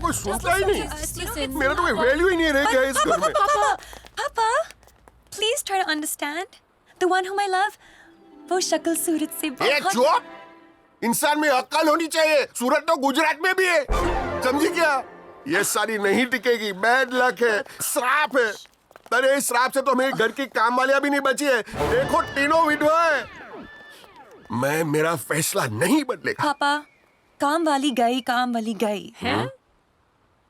कोई सुनता ही नहीं। Listen. मेरा तो कोई वैल्यू ही नहीं रह गया इस घर में। Papa, please try to understand. The one whom I love, वो शक्ल सूरत से ए बहुत चुप! इंसान में अक्ल होनी चाहिए। सूरत तो गुजरात में भी है, समझी क्या? ये सारी नहीं टिकेगी, बैड लक है, श्राप है। अरे इस श्राप से तो मेरे घर की काम वालियां भी नहीं बची है। देखो तीनों विधवा है। मैं मेरा फैसला नहीं बदलेगा। पापा, काम वाली गई है?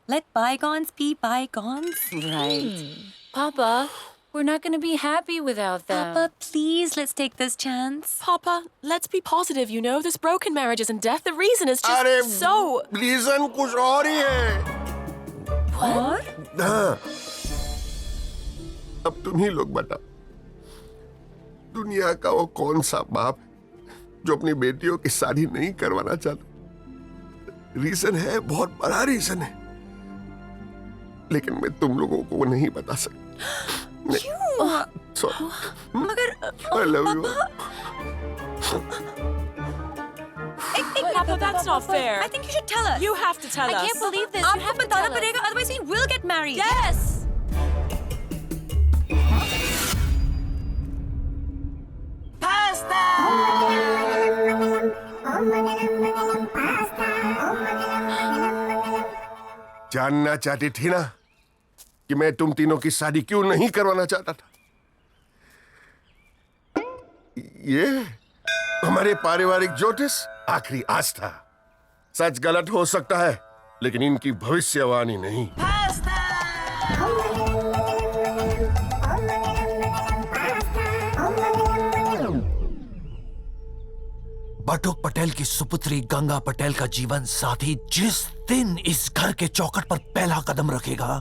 Let bygones be bygones. Right. Papa, we're not going to be happy without them. Papa, please, let's take this chance. Papa, let's be positive, you know. This broken marriage isn't death. The reason is just अरे so... reason कुछ और ही है। और? हाँ। अब तुम ही लोग बताओ, दुनिया का वो कौन सा बाप जो अपनी बेटियों की शादी नहीं करवाना चाहता? रीजन है, बहुत बड़ा रीजन है, लेकिन मैं तुम लोगों को वो नहीं बता सकता। क्यों? सॉरी, मगर I love you. Papa, that's not fair. I think you should tell us. You have to tell I us. can't believe this. You आपको have to बताना tell us. पड़ेगा, otherwise we will get married. Yes! जानना चाहती थी ना कि मैं तुम तीनों की शादी क्यों नहीं करवाना चाहता था? ये हमारे पारिवारिक ज्योतिष आखिरी आस्था। सच गलत हो सकता है, लेकिन इनकी भविष्यवाणी नहीं। बटुक पटेल की सुपुत्री गंगा पटेल का जीवन साथी जिस दिन इस घर के चौखट पर पहला कदम रखेगा,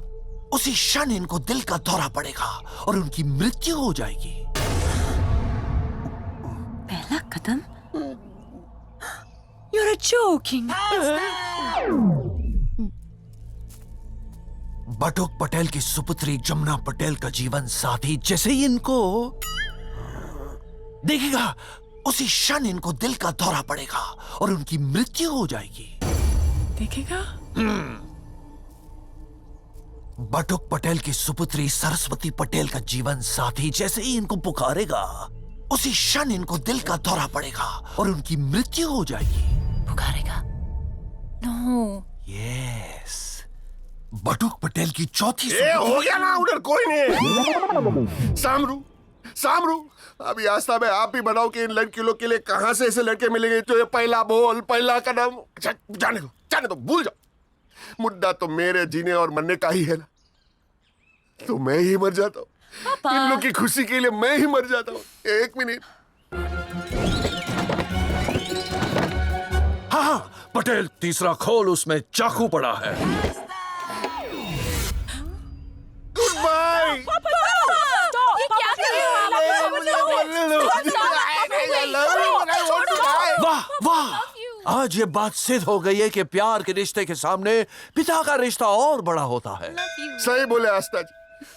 उसी क्षण इनको दिल का दौरा पड़ेगा और उनकी मृत्यु हो जाएगी। पहला कदम? You're joking. बटुक पटेल की सुपुत्री जमुना पटेल का जीवन साथी जैसे ही इनको देखेगा, उसी क्षण इनको दिल का दौरा पड़ेगा और उनकी मृत्यु हो जाएगी। देखेगा? बटुक पटेल की सुपुत्री सरस्वती पटेल का जीवन साथी जैसे ही इनको पुकारेगा, उसी क्षण इनको दिल का दौरा पड़ेगा और उनकी मृत्यु हो जाएगी। पुकारेगा? No. यस, बटुक पटेल की चौथी ये हो गया ना, उधर कोई नहीं। सामरू, अभी आस्था में आप ही बताओ कि इन लड़कियों के लिए कहां से ऐसे लड़के मिलेंगे जो ये पहला बोल, पहला कदम। जाने दो, भूल जाओ। मुद्दा तो मेरे जीने और मरने का ही है ना, तो मैं ही मर जाता हूँ। इन लोग की खुशी के लिए मैं ही मर जाता हूँ। एक मिनट। हाँ, पटेल तीसरा खोल, उसमें चाकू पड़ा है। Goodbye. ये क्या कर रहे हो? वाह, आज ये बात सिद्ध हो गई है कि प्यार के रिश्ते के सामने पिता का रिश्ता और बड़ा होता है। सही बोले आस्था जी,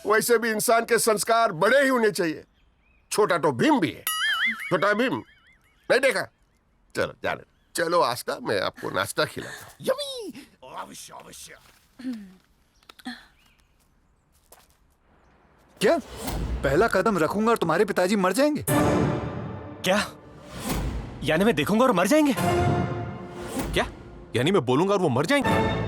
वैसे भी इंसान के संस्कार बड़े ही होने चाहिए। छोटा तो भीम भी है। छोटा भीम नहीं देखा? चलो जाने, चलो आस्था, मैं आपको नाश्ता खिलाता हूँ। यम्मी। अवश्य। क्या पहला कदम रखूंगा और तुम्हारे पिताजी मर जाएंगे? क्या? यानी मैं देखूंगा और मर जाएंगे? क्या? यानी मैं बोलूंगा और वो मर जाएंगे?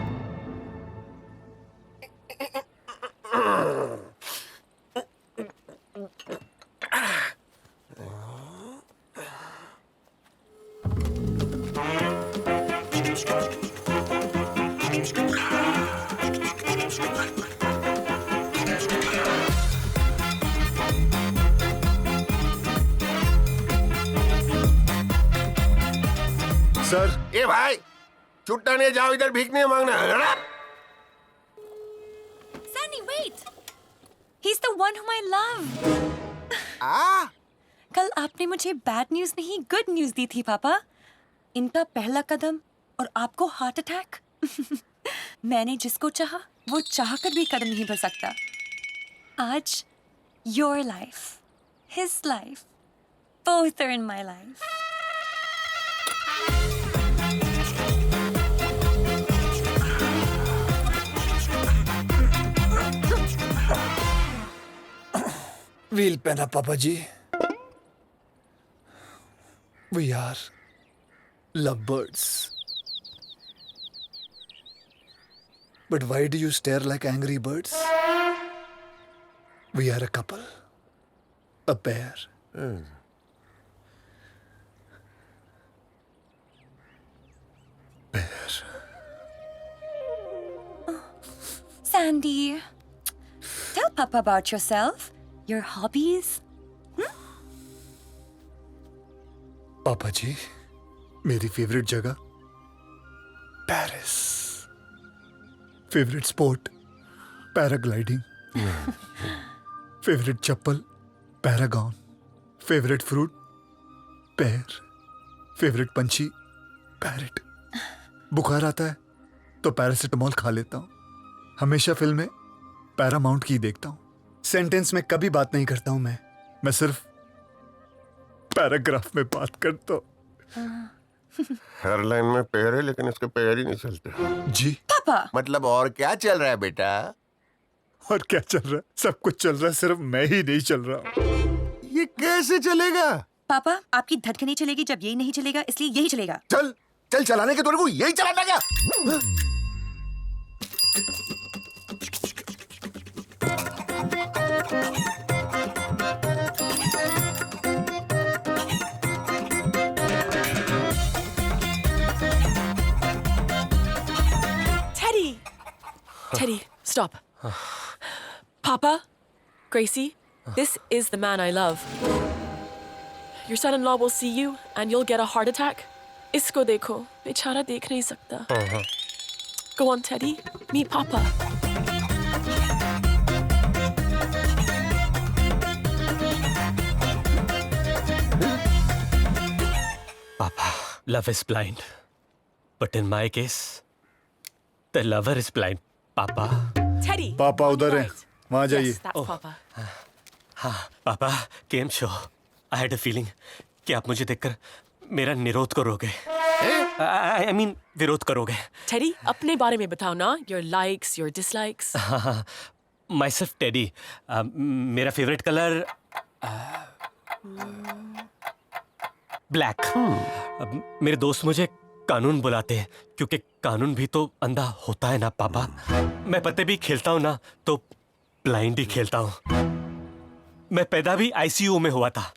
सर, ए भाई, छुट्टा नहीं, जाओ इधर भीख नहीं मांगना। Sunny, wait. He's the one whom I love. कल आपने मुझे बैड न्यूज नहीं, गुड न्यूज दी थी पापा। इनका पहला कदम और आपको हार्ट अटैक। मैंने जिसको चाहा वो चाहकर भी कदम नहीं बढ़ सकता। आज your life, his life, both are in my life. Wheel पहना पापा जी. We are lovebirds. But why do you stare like angry birds? We are a couple. A pair. Sandy, tell Papa about yourself, your hobbies. पापा जी, मेरी favourite जगह Paris. Favourite sport paragliding. Favourite चप्पल Paragon. Favourite fruit pear. Favourite पंछी parrot. बुखार आता है तो paracetamol खा लेता हूँ. हमेशा फिल्में पैरामाउंट की देखता हूँ. सेंटेंस में कभी बात नहीं करता हूँ. मैं सिर्फ पैराग्राफ में बात करता हूँ. हर लाइन में पैर है लेकिन इसके पैर ही नहीं चलते. जी. Papa, मतलब और क्या चल रहा है बेटा? और क्या चल रहा है? सब कुछ चल रहा है, सिर्फ मैं ही नहीं चल रहा हूँ. ये कैसे चलेगा? पापा, आपकी धड़कनें चलेगी जब यही नहीं चलेगा, इसलिए यही चलेगा. चल चल चलाने के तेरे को यही चलाना क्या? Teddy! Teddy, stop. Papa, Gracie, this is the man I love. Your son-in-law will see you and you'll get a heart attack. Isko dekho, bechara dekh nahi sakta. Go on, Teddy. Meet Papa. Papa, love is blind. But in my case, the lover is blind. Papa. Teddy. पापा उधर है, वहाँ जाइए. Yes, that's Papa. पापा, game show. I had a feeling कि आप मुझे देखकर मेरा निरोध करोगे. I mean, विरोध करोगे. Teddy, अपने बारे में बताओ ना. Your likes, your dislikes. Myself Teddy. मेरा फेवरेट कलर ब्लैक. मेरे दोस्त मुझे कानून बुलाते हैं क्योंकि कानून भी तो अंधा होता है ना पापा. मैं पत्ते भी खेलता हूँ ना तो ब्लाइंड ही खेलता हूँ. मैं पैदा भी आईसीयू में हुआ था.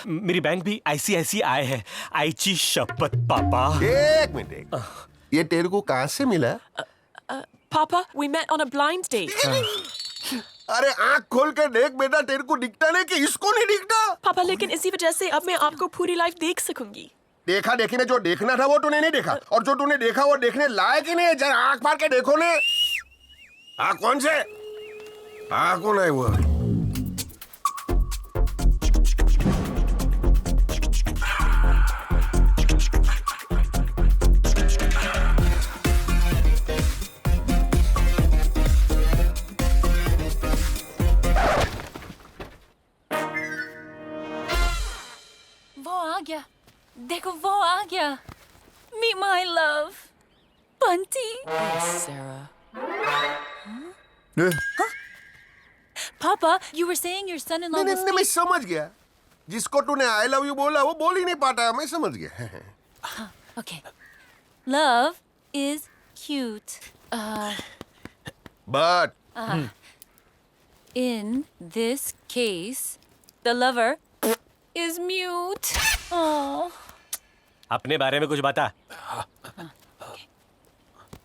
मेरी बैंक भी आईसीआईसीआई है. आईची शपथ पापा. एक मिनट. ये तेरे को कहाँ से मिला? Papa, we met on a blind date. अरे आँख खोल के देख बेटा, तेरे को दिखता नहीं कि इसको नहीं दिखता? पापा, लेकिन इसी वजह से अब मैं आपको पूरी लाइफ देख सकूंगी. देखा देखी में जो देखना था वो तूने नहीं देखा, और जो तूने देखा वो देखने लायक ही नहीं है. जरा आँख मार के देखो ने. हाँ कौन से? हाँ कौन है वो? वो आ गया. देखो वो आ गया. Meet my love, Bunty. Sarah. Papa, you were saying your son-in-law नहीं was नहीं, मैं समझ गया. जिसको तूने आई लव यू बोला वो बोल ही नहीं पाता. मैं समझ गया. Okay. Love is cute. But In this case, the lover is mute. Oh. अपने बारे में कुछ बता.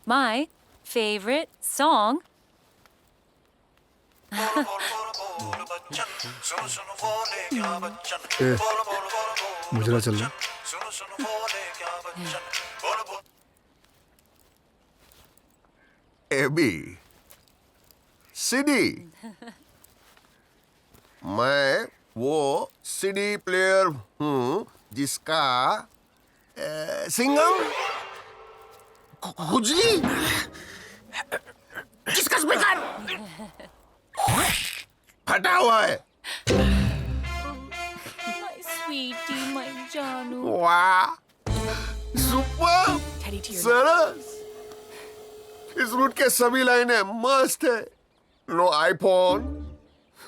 My favorite song. मुजरा चल रहा. A B C D. मैं वो सीडी प्लेयर हूँ जिसका सिंगम खुजली जिसका स्पीकर फटा हुआ है. My sweetie, my Janu. वाह, सुपर, Teddy to your सरस. इस रूट के सभी लाइनें मस्त है. No iPhone,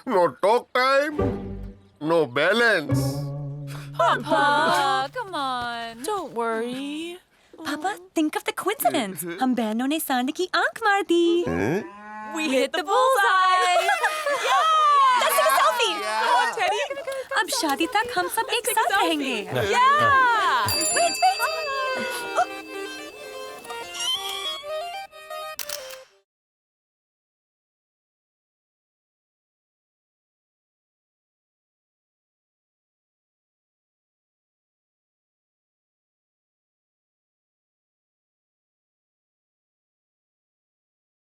no talk time, no balance. Papa, come on. Don't worry. पापा, think of the coincidence. हम बहनों ने सांड की आंख मार दी. We hit the bullseye. Let's take a selfie. Come on, Teddy. अब शादी तक हम सब एक साथ रहेंगे. Yeah. Wait.